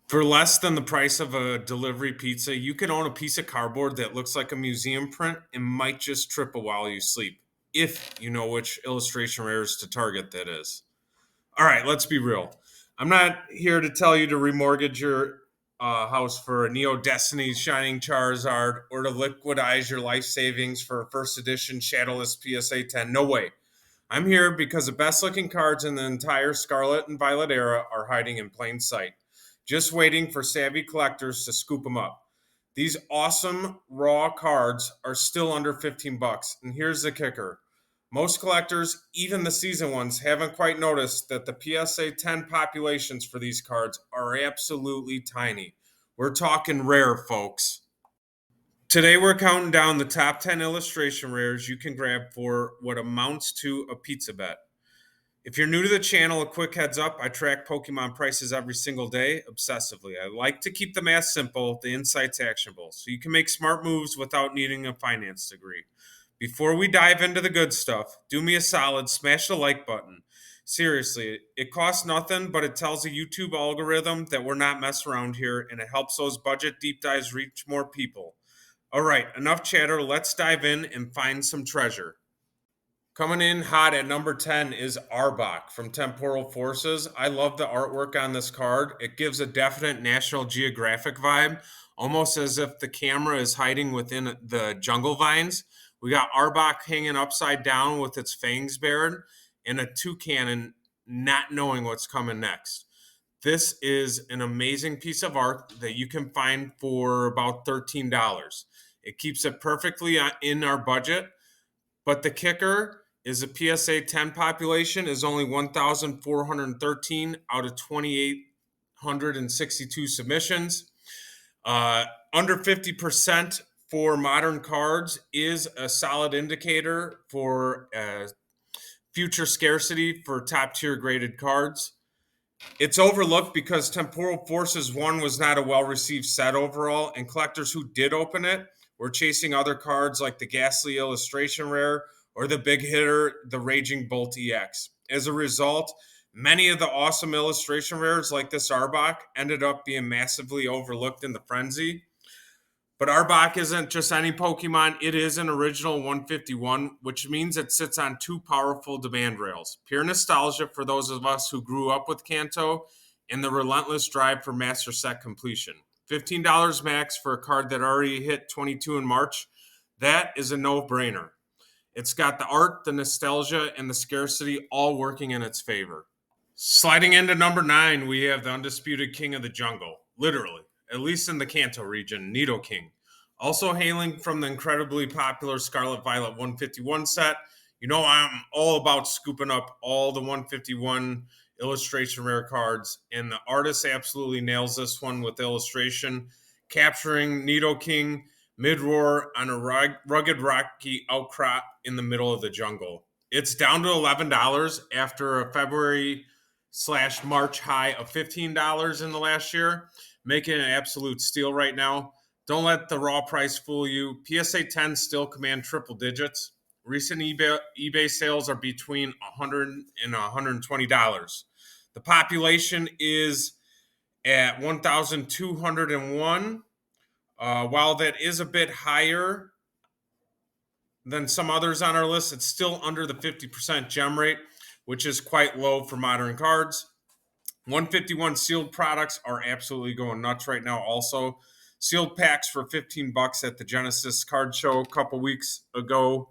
For less than the price of a delivery pizza, you can own a piece of cardboard that looks like a museum print and might just trip a while you sleep, if you know which illustration rares to target that is. All right, let's be real. I'm not here to tell you to remortgage your house for a Neo Destiny's Shining Charizard or to liquidize your life savings for a first edition Shadowless PSA 10. No way. I'm here because the best looking cards in the entire Scarlet and Violet era are hiding in plain sight, just waiting for savvy collectors to scoop them up. These awesome raw cards are still under 15 bucks, and here's the kicker. Most collectors, even the season ones, haven't quite noticed that the PSA 10 populations for these cards are absolutely tiny. We're talking rare, folks. Today, we're counting down the top 10 illustration rares you can grab for what amounts to a pizza bet. If you're new to the channel, a quick heads up, I track Pokemon prices every single day obsessively. I like to keep the math simple, the insights actionable, so you can make smart moves without needing a finance degree. Before we dive into the good stuff, do me a solid, smash the like button. Seriously, it costs nothing, but it tells the YouTube algorithm that we're not messing around here, and it helps those budget deep dives reach more people. All right, enough chatter. Let's dive in and find some treasure. Coming in hot at number 10 is Arbok from Temporal Forces. I love the artwork on this card. It gives a definite National Geographic vibe, almost as if the camera is hiding within the jungle vines. We got Arbok hanging upside down with its fangs bared and a toucan not knowing what's coming next. This is an amazing piece of art that you can find for about $13. It keeps it perfectly in our budget, but the kicker is the PSA 10 population is only 1,413 out of 2,862 submissions. Under 50% for modern cards is a solid indicator for future scarcity for top tier graded cards. It's overlooked because Temporal Forces 1 was not a well received set overall, and collectors who did open it were chasing other cards like the Ghastly Illustration Rare or the big hitter, the Raging Bolt EX. As a result, many of the awesome illustration rares like this Arbok ended up being massively overlooked in the frenzy. But Arbok isn't just any Pokemon, it is an original 151, which means it sits on two powerful demand rails. Pure nostalgia for those of us who grew up with Kanto, and the relentless drive for master set completion. $15 max for a card that already hit 22 in March. That is a no-brainer. It's got the art, the nostalgia, and the scarcity all working in its favor. Sliding into number 9, we have the undisputed king of the jungle, literally, at least in the Kanto region, Nidoking. Also hailing from the incredibly popular Scarlet Violet 151 set. You know, I'm all about scooping up all the 151 illustration rare cards, and the artist absolutely nails this one with illustration, capturing Nidoking mid-roar on a rugged rocky outcrop in the middle of the jungle. It's down to $11 after a February/March high of $15 in the last year, making it an absolute steal right now. Don't let the raw price fool you. PSA 10 still command triple digits. Recent eBay sales are between $100 and $120. The population is at 1,201. While that is a bit higher than some others on our list, it's still under the 50% gem rate, which is quite low for modern cards. 151 sealed products are absolutely going nuts right now also. Sealed packs for 15 bucks at the Genesis card show a couple weeks ago.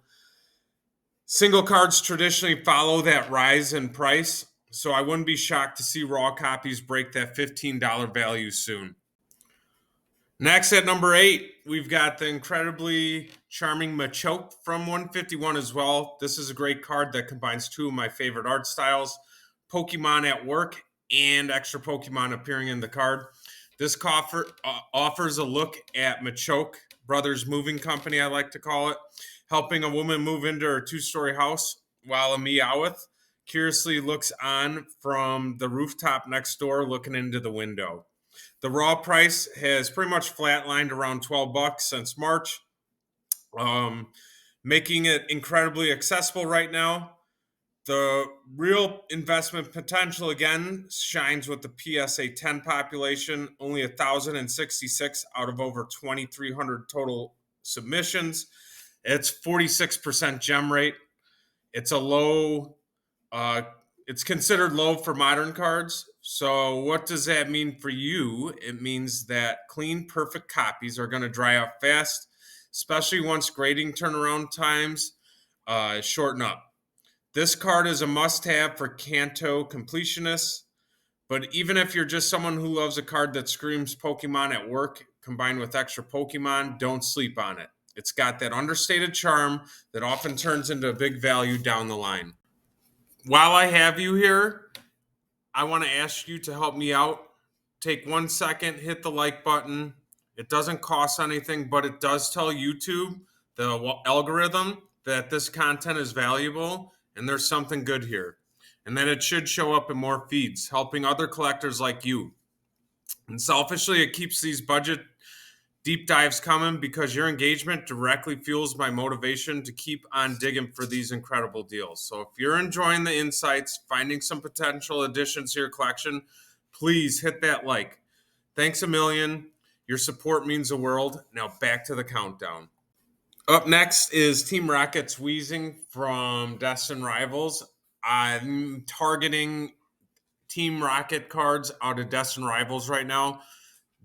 Single cards traditionally follow that rise in price, so I wouldn't be shocked to see raw copies break that $15 value soon. Next at number 8, we've got the incredibly charming Machoke from 151 as well. This is a great card that combines two of my favorite art styles, Pokemon at work and extra Pokemon appearing in the card. This offers a look at Machoke Brothers Moving Company, I like to call it, helping a woman move into her 2-story house while a Meowth curiously looks on from the rooftop next door looking into the window. The raw price has pretty much flatlined around 12 bucks since March, making it incredibly accessible right now. The real investment potential again shines with the PSA 10 population, only 1,066 out of over 2,300 total submissions. It's 46% gem rate. It's a low, uh, it's considered low for modern cards. So, what does that mean for you? It means that clean, perfect copies are going to dry out fast, especially once grading turnaround times shorten up. This card is a must have for Kanto completionists, but even if you're just someone who loves a card that screams Pokemon at work combined with extra Pokemon, don't sleep on it. It's got that understated charm that often turns into a big value down the line. While I have you here, I want to ask you to help me out. Take 1 second, hit the like button. It doesn't cost anything, but it does tell YouTube, the algorithm, that this content is valuable and there's something good here. And that it should show up in more feeds, helping other collectors like you. And selfishly, it keeps these budget deep dives coming because your engagement directly fuels my motivation to keep on digging for these incredible deals. So if you're enjoying the insights, finding some potential additions to your collection, please hit that like. Thanks a million. Your support means the world. Now back to the countdown. Up next is Team Rocket's Wheezing from Destin Rivals. I'm targeting Team Rocket cards out of Destin Rivals right now,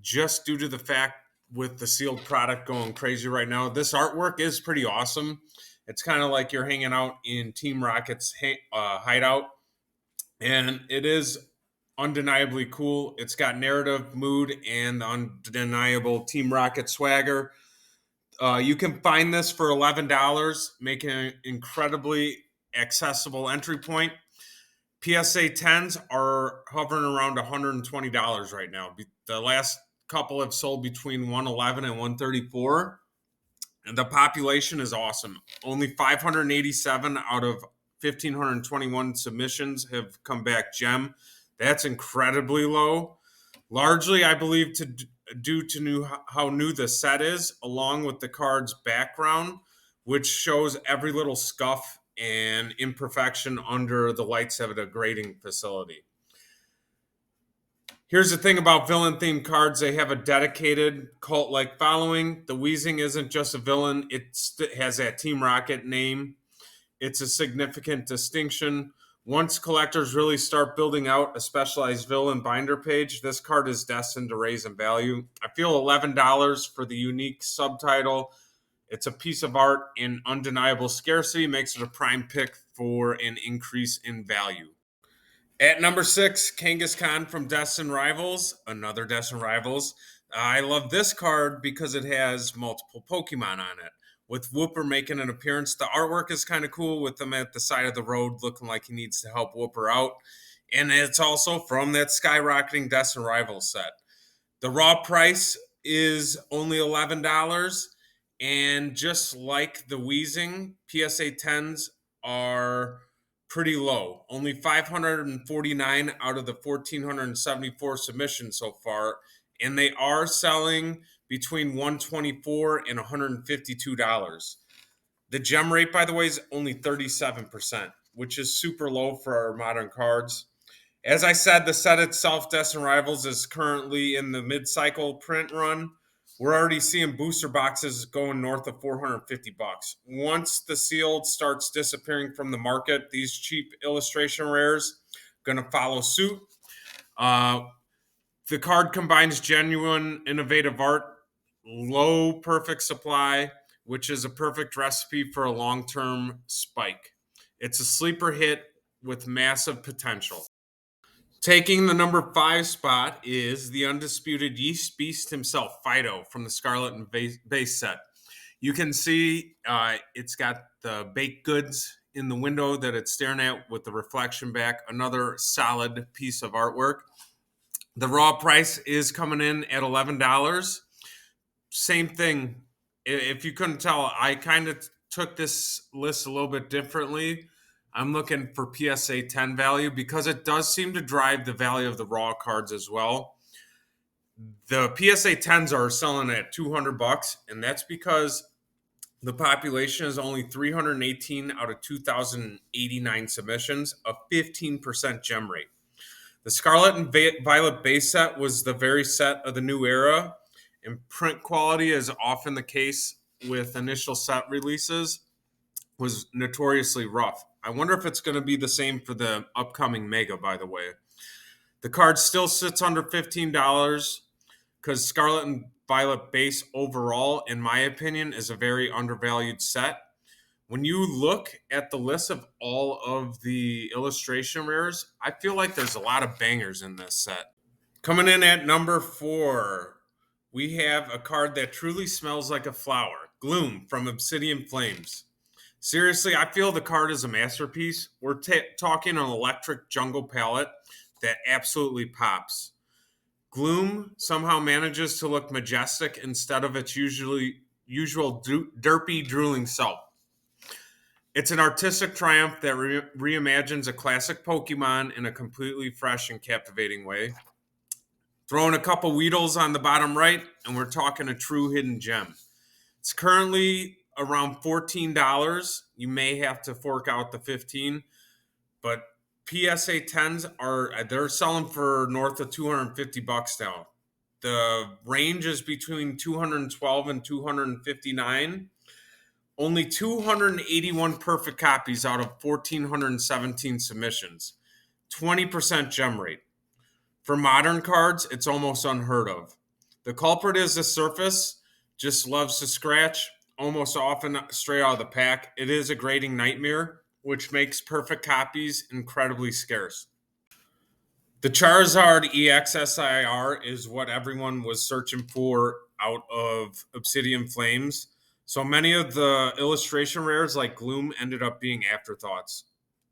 just due to the fact with the sealed product going crazy right now. This artwork is pretty awesome. It's kind of like you're hanging out in Team Rocket's hideout, and it is undeniably cool. It's got narrative, mood, and the undeniable Team Rocket swagger. You can find this for $11, making an incredibly accessible entry point. PSA 10s are hovering around $120 right now. The last couple have sold between 111 and 134. And the population is awesome. Only 587 out of 1,521 submissions have come back gem. That's incredibly low. Largely, I believe, due to how new the set is, along with the card's background, which shows every little scuff and imperfection under the lights of a grading facility. Here's the thing about villain-themed cards. They have a dedicated cult-like following. The Wheezing isn't just a villain. It has that Team Rocket name. It's a significant distinction. Once collectors really start building out a specialized villain binder page, this card is destined to raise in value. I feel $11 for the unique subtitle. It's a piece of art in undeniable scarcity, makes it a prime pick for an increase in value. At number 6, Kangaskhan from Destin Rivals, another Destin Rivals. I love this card because it has multiple Pokemon on it. With Wooper making an appearance, the artwork is kind of cool with him at the side of the road looking like he needs to help Wooper out. And it's also from that skyrocketing Destin Rivals set. The raw price is only $11. And just like the Wheezing, PSA 10s are pretty low. Only 549 out of the 1,474 submissions so far. And they are selling between $124 and $152. The gem rate, by the way, is only 37%, which is super low for our modern cards. As I said, the set itself, Destin Rivals, is currently in the mid-cycle print run. We're already seeing booster boxes going north of $450. Once the sealed starts disappearing from the market, these cheap illustration rares going to follow suit. The card combines genuine, innovative art, low perfect supply, which is a perfect recipe for a long-term spike. It's a sleeper hit with massive potential. Taking the number 5 spot is the undisputed Yeast Beast himself, Fido, from the Scarlet and Base set. You can see it's got the baked goods in the window that it's staring at with the reflection back. Another solid piece of artwork. The raw price is coming in at $11. Same thing. If you couldn't tell, I kind of took this list a little bit differently. I'm looking for PSA 10 value because it does seem to drive the value of the raw cards as well. The PSA 10s are selling at $200, and that's because The population is only 318 out of 2,089 submissions, a 15% gem rate. The Scarlet and Violet base set was the very set of the new era, and print quality, is often the case with initial set releases, was notoriously rough. I wonder if it's going to be the same for the upcoming Mega, by the way. The card still sits under $15 because Scarlet and Violet base overall, in my opinion, is a very undervalued set. When you look at the list of all of the illustration rares, I feel like there's a lot of bangers in this set. Coming in at number 4, we have a card that truly smells like a flower, Gloom from Obsidian Flames. Seriously, I feel the card is a masterpiece. We're talking an electric jungle palette that absolutely pops. Gloom somehow manages to look majestic instead of its usual derpy, drooling self. It's an artistic triumph that reimagines a classic Pokemon in a completely fresh and captivating way. Throwing a couple Weedles on the bottom right, and we're talking a true hidden gem. It's currently around $14. You may have to fork out the 15, but PSA 10s they're selling for north of 250 bucks now. The range is between 212 and 259. Only 281 perfect copies out of 1,417 submissions. 20% gem rate. For modern cards, it's almost unheard of. The culprit is the surface, just loves to scratch, almost often straight out of the pack. It is a grading nightmare, which makes perfect copies incredibly scarce. The Charizard EXSIR is what everyone was searching for out of Obsidian Flames. So many of the illustration rares like Gloom ended up being afterthoughts.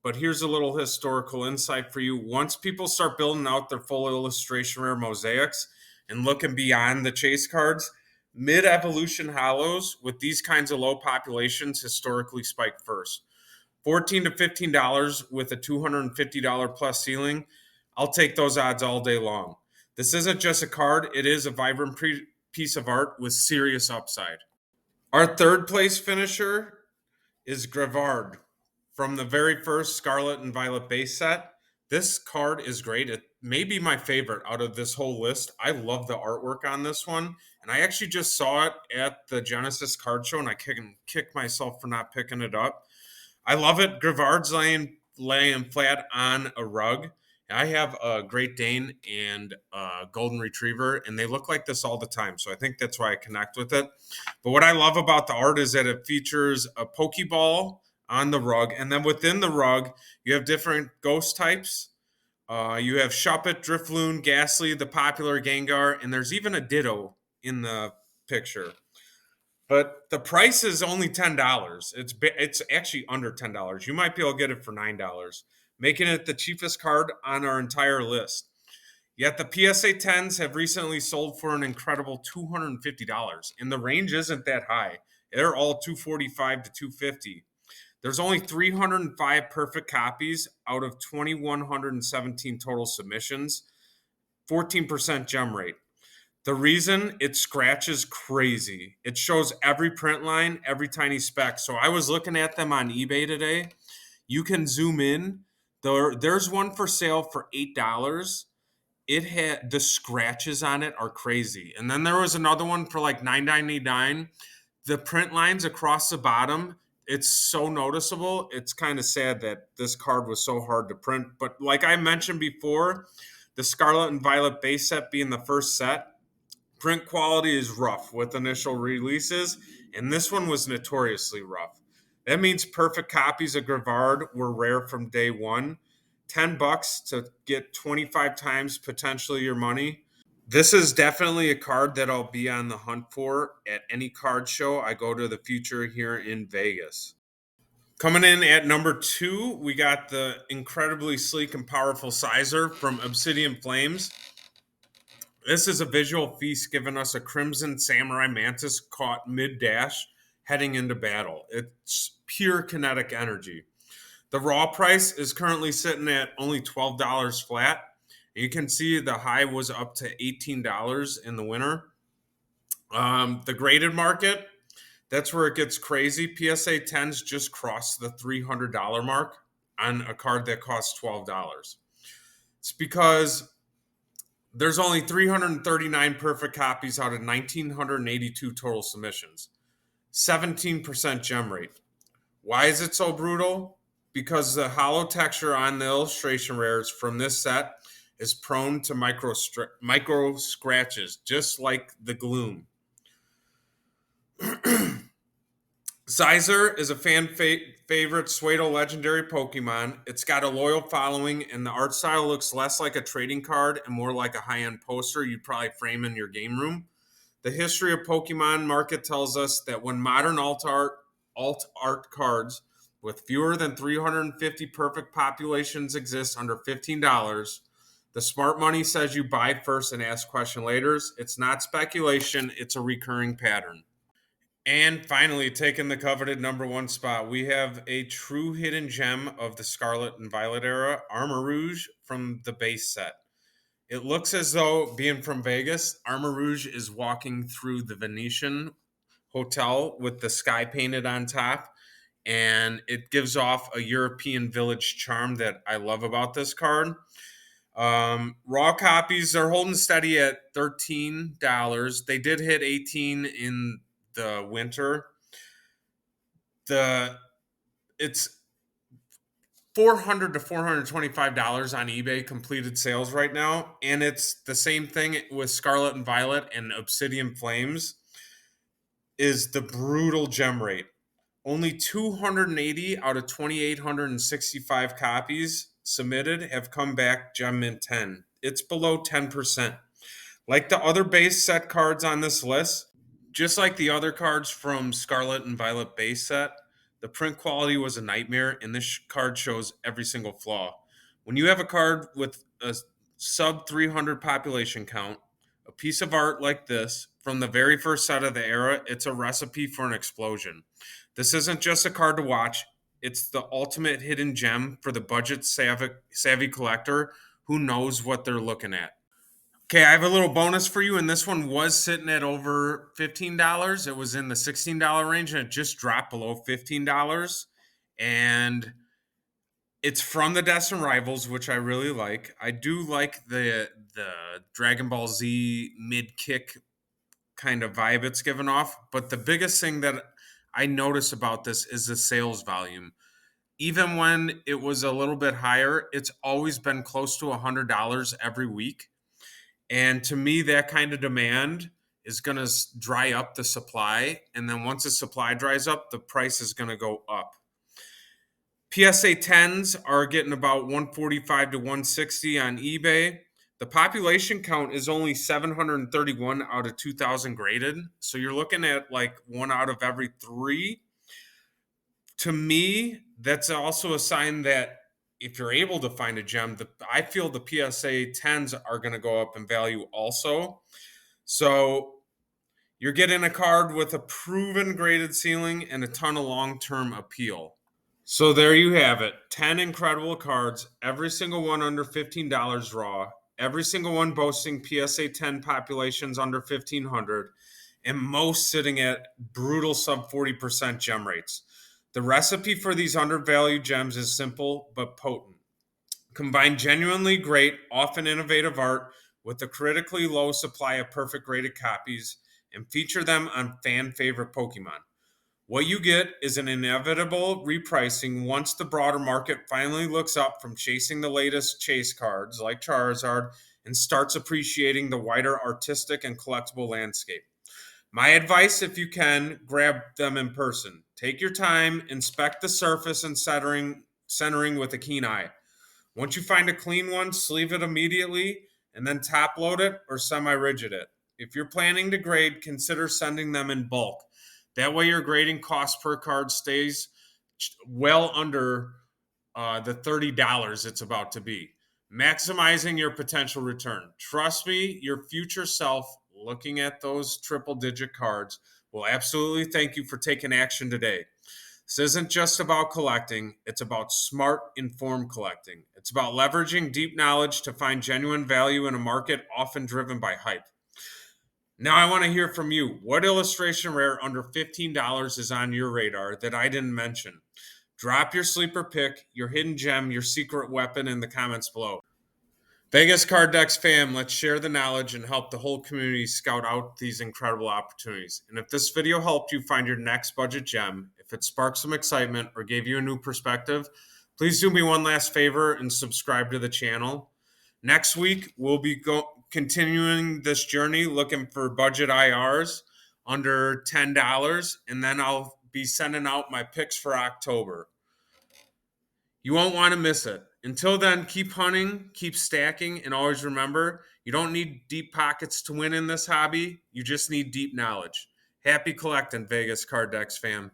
But here's a little historical insight for you. Once people start building out their full illustration rare mosaics and looking beyond the chase cards, mid-evolution hollows with these kinds of low populations historically spike first. $14 to $15 with a $250 plus ceiling. I'll take those odds all day long. This isn't just a card, it is a vibrant piece of art with serious upside. Our third place finisher is Grevard from the very first Scarlet and Violet base set. This card is great. It may be my favorite out of this whole list. I love the artwork on this one. And I actually just saw it at the Genesis card show, and I can kick myself for not picking it up. I love it. Grevard's laying flat on a rug. I have a Great Dane and a Golden Retriever, and they look like this all the time. So I think that's why I connect with it. But what I love about the art is that it features a Pokeball on the rug, and then within the rug, you have different ghost types. You have Shuppet, Drifloon, Ghastly, the popular Gengar, and there's even a Ditto in the picture. But the price is only $10. It's actually under $10. You might be able to get it for $9, making it the cheapest card on our entire list. Yet the PSA 10s have recently sold for an incredible $250, and the range isn't that high. They're all $245 to $250. There's only 305 perfect copies out of 2,117 total submissions, 14% gem rate. The reason it scratches crazy. It shows every print line, every tiny speck. So I was looking at them on eBay today. You can zoom in. There's one for sale for $8. It had the scratches on it are crazy. And then there was another one for like $9.99. The print lines across the bottom, it's so noticeable. It's kind of sad that this card was so hard to print. But like I mentioned before, the Scarlet and Violet base set being the first set, print quality is rough with initial releases, and this one was notoriously rough. That means perfect copies of Grevard were rare from day one. $10 to get 25 times potentially your money. This is definitely a card that I'll be on the hunt for at any card show I go to the future here in Vegas. Coming in at number 2, we got the incredibly sleek and powerful Sizer from Obsidian Flames. This is a visual feast giving us a Crimson Samurai Mantis caught mid-dash heading into battle. It's pure kinetic energy. The raw price is currently sitting at only $12 flat. You can see the high was up to $18 in the winter. The graded market, That's where it gets crazy. PSA 10s just crossed the $300 mark on a card that costs $12. It's because there's only 339 perfect copies out of 1,982 total submissions, 17% gem rate. Why is it so brutal? Because the hollow texture on the illustration rares from this set is prone to micro scratches, just like the gloom. Sizer is a fan favorite Suedo legendary Pokemon. It's got a loyal following, and the art style looks less like a trading card and more like a high-end poster you'd probably frame in your game room. The history of Pokemon market tells us that when modern alt art cards with fewer than 350 perfect populations exist under $15, the smart money says you buy first and ask question later. It's not speculation, it's a recurring pattern. And finally, taking the coveted number one spot, we have a true hidden gem of the Scarlet and Violet era, Armor Rouge from the base set. It looks as though, being from Vegas, Armor Rouge is walking through the Venetian hotel with the sky painted on top, and it gives off a European village charm that I love about this card. Raw copies are holding steady at $13. They did hit 18 in the winter. It's $400 to $425 on eBay completed sales right now, and it's the same thing with Scarlet and Violet and Obsidian Flames. Is the brutal gem rate. Only 280 out of 2,865 copies submitted have come back gem mint 10. It's below 10%. Like the other base set cards on this list, just like the other cards from Scarlet and Violet base set, the print quality was a nightmare, and this card shows every single flaw. When you have a card with a sub 300 population count, a piece of art like this, from the very first set of the era, it's a recipe for an explosion. This isn't just a card to watch, it's the ultimate hidden gem for the budget savvy collector who knows what they're looking at. Okay, I have a little bonus for you, and this one was sitting at over $15. It was in the $16 range, and it just dropped below $15. And it's from the Destin Rivals, which I really like. I do like the Dragon Ball Z mid kick kind of vibe it's given off. But the biggest thing that I notice about this is the sales volume. Even when it was a little bit higher, it's always been close to $100 every week. And to me, that kind of demand is going to dry up the supply. And then once the supply dries up, the price is going to go up. PSA 10s are getting about 145 to 160 on eBay. The population count is only 731 out of 2,000 graded. So you're looking at like 1 out of every 3. To me, that's also a sign that if you're able to find a gem, I feel the PSA 10s are going to go up in value also. So you're getting a card with a proven graded ceiling and a ton of long-term appeal. So there you have it. 10 incredible cards, every single one under $15 raw, every single one boasting PSA 10 populations under 1,500, and most sitting at brutal sub 40% gem rates. The recipe for these undervalued gems is simple but potent. Combine genuinely great, often innovative art with a critically low supply of perfect graded copies and feature them on fan favorite Pokemon. What you get is an inevitable repricing once the broader market finally looks up from chasing the latest chase cards like Charizard and starts appreciating the wider artistic and collectible landscape. My advice, if you can, grab them in person. Take your time, inspect the surface and centering with a keen eye. Once you find a clean one, sleeve it immediately and then top load it or semi-rigid it. If you're planning to grade, consider sending them in bulk. That way your grading cost per card stays well under the $30 it's about to be, maximizing your potential return. Trust me, your future self looking at those triple-digit cards will absolutely thank you for taking action today. This isn't just about collecting. It's about smart, informed collecting. It's about leveraging deep knowledge to find genuine value in a market often driven by hype. Now I want to hear from you. What illustration rare under $15 is on your radar that I didn't mention? Drop your sleeper pick, your hidden gem, your secret weapon in the comments below. VegasCardDex fam, let's share the knowledge and help the whole community scout out these incredible opportunities. And if this video helped you find your next budget gem, if it sparked some excitement or gave you a new perspective, please do me one last favor and subscribe to the channel. Next week, we'll be continuing this journey looking for budget IRs under $10, and then I'll be sending out my picks for October. You won't want to miss it. Until then, keep hunting, keep stacking, and always remember, you don't need deep pockets to win in this hobby. You just need deep knowledge. Happy collecting, VegasCardDex fam.